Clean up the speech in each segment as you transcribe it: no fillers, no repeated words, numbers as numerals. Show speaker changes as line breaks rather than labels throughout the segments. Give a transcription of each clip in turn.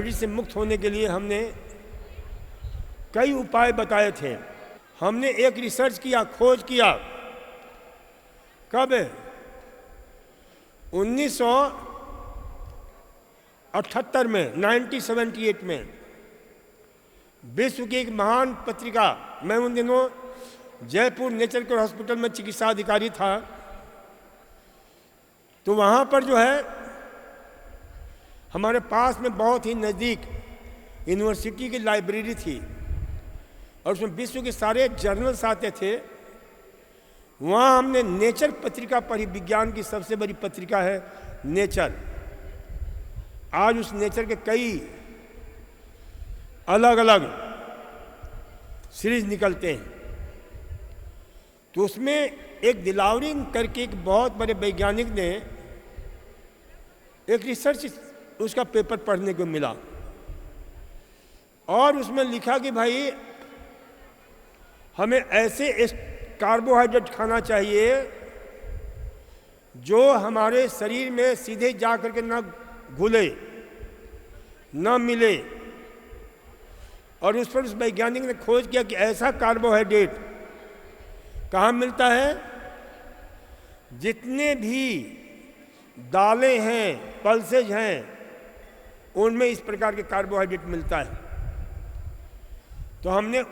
Diabetes से मुक्त होने के लिए हमने कई उपाय बताए थे। हमने एक रिसर्च किया, खोज किया। कब? 1978 में, 1978 में विश्व की एक महान पत्रिका, मैं उन दिनों जयपुर नेचर केयर हॉस्पिटल में चिकित्सा अधिकारी था, तो वहाँ पर जो है हमारे पास में बहुत ही नज़दीक यूनिवर्सिटी की लाइब्रेरी थी और उसमें विश्व के सारे जर्नल्स आते थे। वहाँ हमने नेचर पत्रिका पढ़ी, विज्ञान की सबसे बड़ी पत्रिका है नेचर। आज उस नेचर के कई अलग अलग सीरीज निकलते हैं। तो उसमें एक दिलावरिन करके एक बहुत बड़े वैज्ञानिक ने एक रिसर्च, उसका पेपर पढ़ने को मिला और उसमें लिखा कि भाई हमें ऐसे कार्बोहाइड्रेट खाना चाहिए जो हमारे शरीर में सीधे जा करके ना घुले ना मिले। और उस पर उस वैज्ञानिक ने खोज किया कि ऐसा कार्बोहाइड्रेट कहाँ मिलता है? जितने भी दालें हैं, पल्सेज हैं, उनमें इस प्रकार के कार्बोहाइड्रेट मिलता है। तो हमने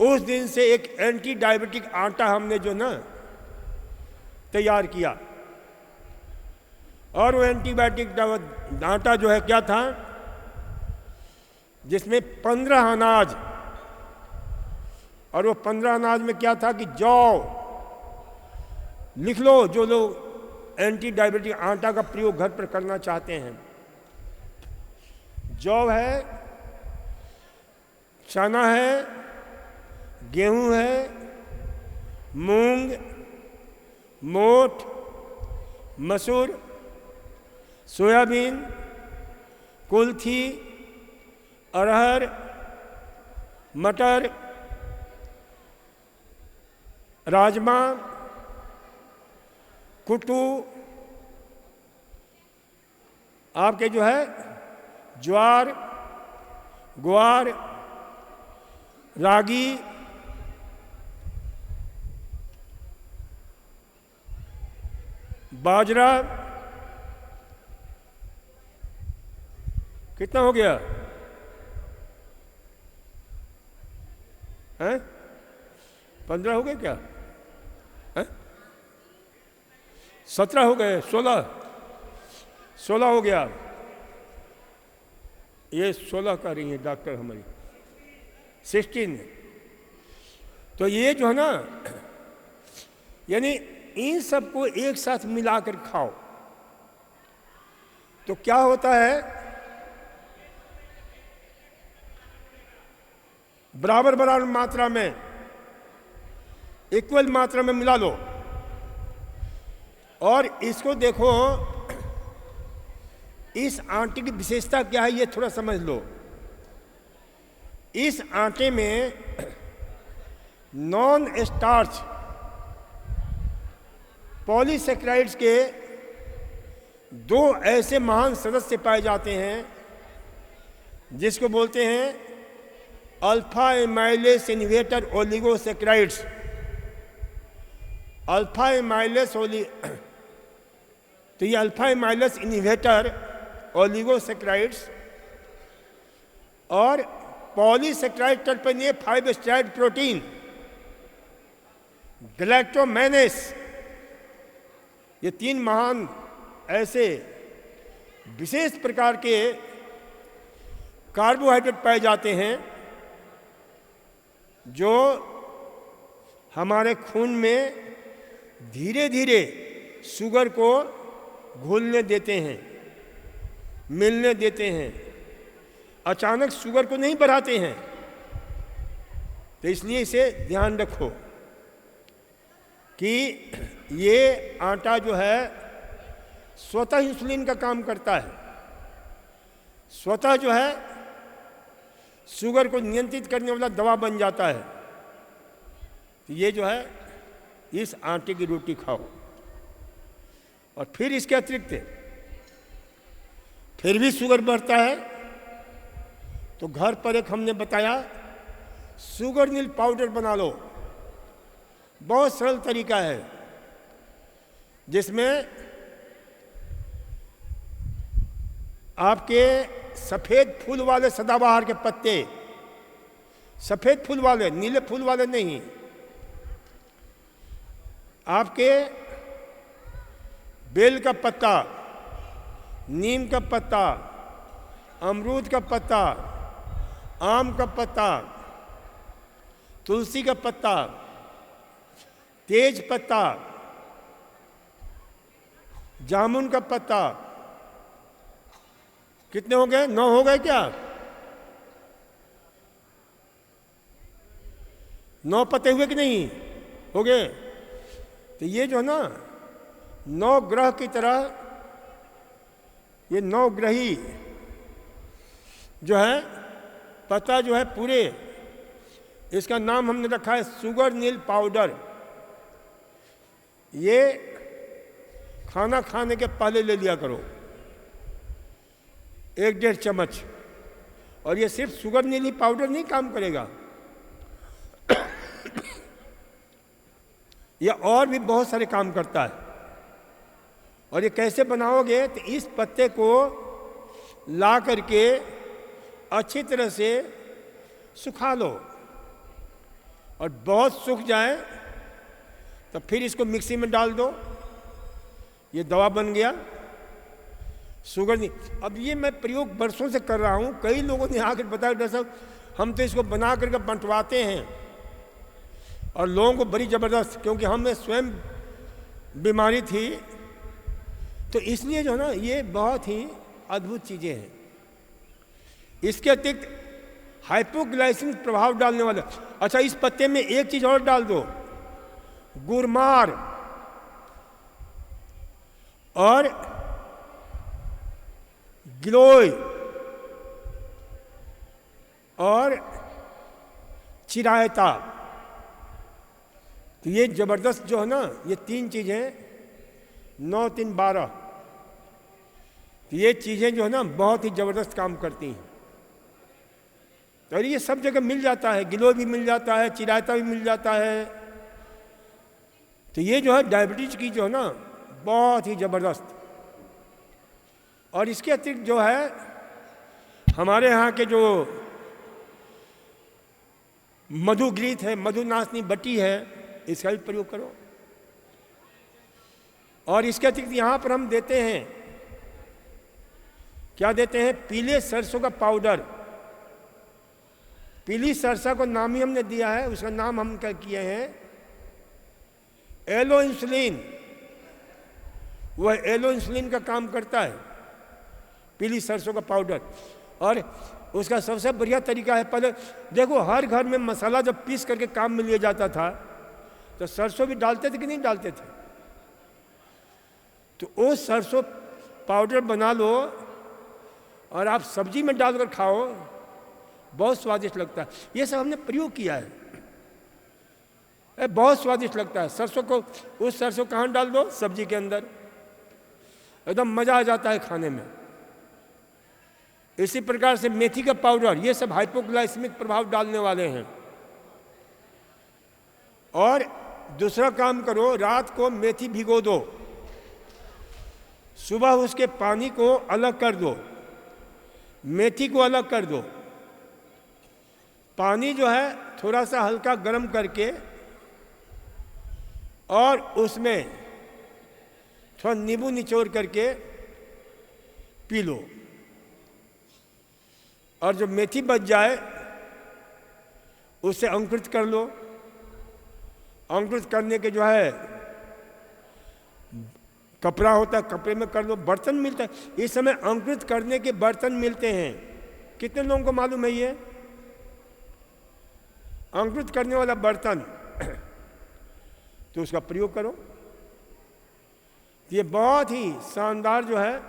उस दिन से एक एंटी डायबिटिक आटा हमने जो ना तैयार किया। और वो एंटीबायोटिक आटा जो है क्या था, जिसमें 15 अनाज, और वो 15 अनाज में क्या था कि जौ, लिख लो जो लोग एंटी डायबिटिक आटा का प्रयोग घर पर करना चाहते हैं। जौ है, चना है, गेहूं है, मूंग, मोठ, मसूर, सोयाबीन, कुल्थी, अरहर, मटर, राजमा, कुट्टू, आपके जो है ज्वार, ग्वार, रागी, बाजरा। कितना हो गया? हैं? 15 हो गए क्या? हैं? 17 हो गए? 16 हो गया। ये 16 कर रही है डॉक्टर हमारी, 16। तो ये जो है ना, यानी इन सबको एक साथ मिलाकर खाओ तो क्या होता है, बराबर बराबर मात्रा में, इक्वल मात्रा में मिला लो। और इसको देखो, इस आटे की विशेषता क्या है ये थोड़ा समझ लो। इस आटे में नॉन स्टार्च पॉलीसेक्राइड्स के 2 ऐसे महान सदस्य पाए जाते हैं जिसको बोलते हैं alpha amylase inhibitor oligosaccharides. Alpha amylase तो ये अल्फा एमाइलेस इनहिबिटर ओलिगोसेक्राइड्स और पॉलीसेक्राइड टर्पेनेज 5 स्ट्रैंड प्रोटीन गैलेक्टोमेनेस, ये 3 महान ऐसे विशेष प्रकार के कार्बोहाइड्रेट पाए जाते हैं जो हमारे खून में धीरे धीरे शुगर को घुलने देते हैं, मिलने देते हैं, अचानक शुगर को नहीं बढ़ाते हैं। तो इसलिए इसे ध्यान रखो कि ये आटा जो है स्वतः इंसुलिन का काम करता है, स्वतः जो है शुगर को नियंत्रित करने वाला दवा बन जाता है। तो ये जो है इस आटे की रोटी खाओ। और फिर इसके अतिरिक्त फिर भी शुगर बढ़ता है, तो घर पर एक हमने बताया शुगर नील पाउडर बना लो। बहुत सरल तरीका है, जिसमें आपके सफ़ेद फूल वाले सदाबहार के पत्ते, सफ़ेद फूल वाले, नीले फूल वाले नहीं, आपके बेल का पत्ता, नीम का पत्ता, अमरूद का पत्ता, आम का पत्ता, तुलसी का पत्ता, तेज पत्ता, जामुन का पत्ता, कितने हो गए? 9 हो गए क्या? 9 पत्ते हुए कि नहीं? हो गए। तो ये जो है ना 9 ग्रह की तरह, ये 9 ग्रही जो है पत्ता जो है पूरे, इसका नाम हमने रखा है शुगर नील पाउडर। ये खाना खाने के पहले ले लिया करो, 1-1.5 चम्मच। और ये सिर्फ शुगर नील ही पाउडर नहीं काम करेगा, यह और भी बहुत सारे काम करता है। और ये कैसे बनाओगे? तो इस पत्ते को ला करके अच्छी तरह से सुखा लो, और बहुत सूख जाए तो फिर इसको मिक्सी में डाल दो, ये दवा बन गया शुगर नहीं। अब ये मैं प्रयोग बरसों से कर रहा हूँ। कई लोगों ने आकर बताया डॉक्टर साहब हम तो इसको बना करके बंटवाते हैं, और लोगों को बड़ी ज़बरदस्त, क्योंकि हमें स्वयं बीमारी थी, तो इसलिए जो है ना ये बहुत ही अद्भुत चीज़ें हैं। इसके अतिरिक्त हाइपोग्लाइसेमिक प्रभाव डालने वाला, अच्छा इस पत्ते में एक चीज़ और डाल दो, गुरमार और गिलोय और चिरायता। तो ये जबरदस्त जो है ना, ये 3 चीज़ें 9, 3, 12, तो ये चीज़ें जो है ना बहुत ही जबरदस्त काम करती हैं। और ये सब जगह मिल जाता है, गिलोय भी मिल जाता है, चिरायता भी मिल जाता है। तो ये जो है डायबिटीज की जो है ना बहुत ही जबरदस्त। और इसके अतिरिक्त जो है हमारे यहाँ के जो मधुग्रीत है, मधुनाशनी बटी है, इसका भी प्रयोग करो। और इसके अतिरिक्त यहाँ पर हम देते हैं, क्या देते हैं? पीले सरसों का पाउडर। पीली सरसों को नाम ही हमने दिया है, उसका नाम हम क्या किए हैं? Aloe insulin. वह एलो इंसुलिन का काम करता है पीली सरसों का पाउडर। और उसका सबसे बढ़िया तरीका है, पहले देखो हर घर में मसाला जब पीस करके काम में लिया जाता था तो सरसों भी डालते थे कि नहीं डालते थे? तो वो सरसों पाउडर बना लो और आप सब्जी में डालकर खाओ, बहुत स्वादिष्ट लगता है। ये सब हमने प्रयोग किया है, बहुत स्वादिष्ट लगता है। सरसों को, उस सरसों कहाँ डाल दो? सब्जी के अंदर, एकदम मजा आ जाता है खाने में। इसी प्रकार से मेथी का पाउडर, ये सब हाइपोग्लाइसेमिक प्रभाव डालने वाले हैं। और दूसरा काम करो, रात को मेथी भिगो दो, सुबह उसके पानी को अलग कर दो, मेथी को अलग कर दो। पानी जो है थोड़ा सा हल्का गर्म करके और उसमें थोड़ा नींबू निचोड़ करके पी लो। और जो मेथी बच जाए उसे अंकुरित कर लो। अंकुरित करने के जो है कपड़ा होता है, कपड़े में कर लो। बर्तन मिलता है इस समय, अंकुरित करने के बर्तन मिलते हैं। कितने लोगों को मालूम है ये अंकुरित करने वाला बर्तन? तो उसका प्रयोग करो। ये बहुत ही शानदार जो है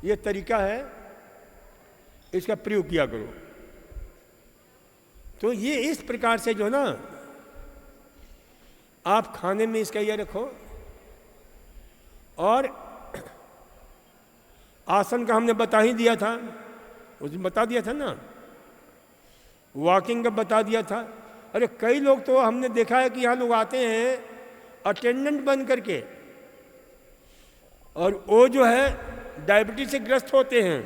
ये तरीका है, इसका प्रयोग किया करो। तो ये इस प्रकार से जो है ना आप खाने में इसका ये रखो। और आसन का हमने बता ही दिया था, उसमें बता दिया था ना, वॉकिंग का बता दिया था। अरे कई लोग तो हमने देखा है कि यहाँ लोग आते हैं अटेंडेंट बन करके, और वो जो है डायबिटीज से ग्रस्त होते हैं,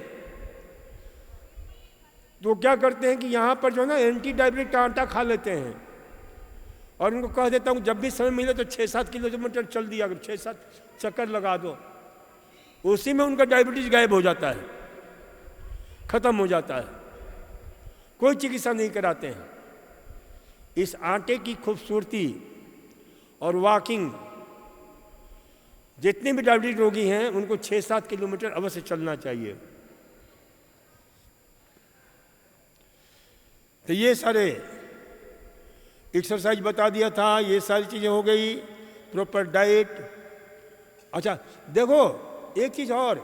तो क्या करते हैं कि यहाँ पर जो है ना एंटी डायबिटिक का आटा खा लेते हैं, और उनको कह देता हूँ जब भी समय मिले तो 6-7 किलोमीटर चल दिया, 6-7 चक्कर लगा दो, उसी में उनका डायबिटीज गायब हो जाता है, खत्म हो जाता है, कोई चिकित्सा नहीं कराते हैं। इस आटे की खूबसूरती और वॉकिंग, जितने भी डायबिटीज रोगी हैं उनको 6-7 किलोमीटर अवश्य चलना चाहिए। तो ये सारे एक्सरसाइज बता दिया था, ये सारी चीज़ें हो गई, प्रॉपर डाइट। अच्छा देखो एक चीज़ और,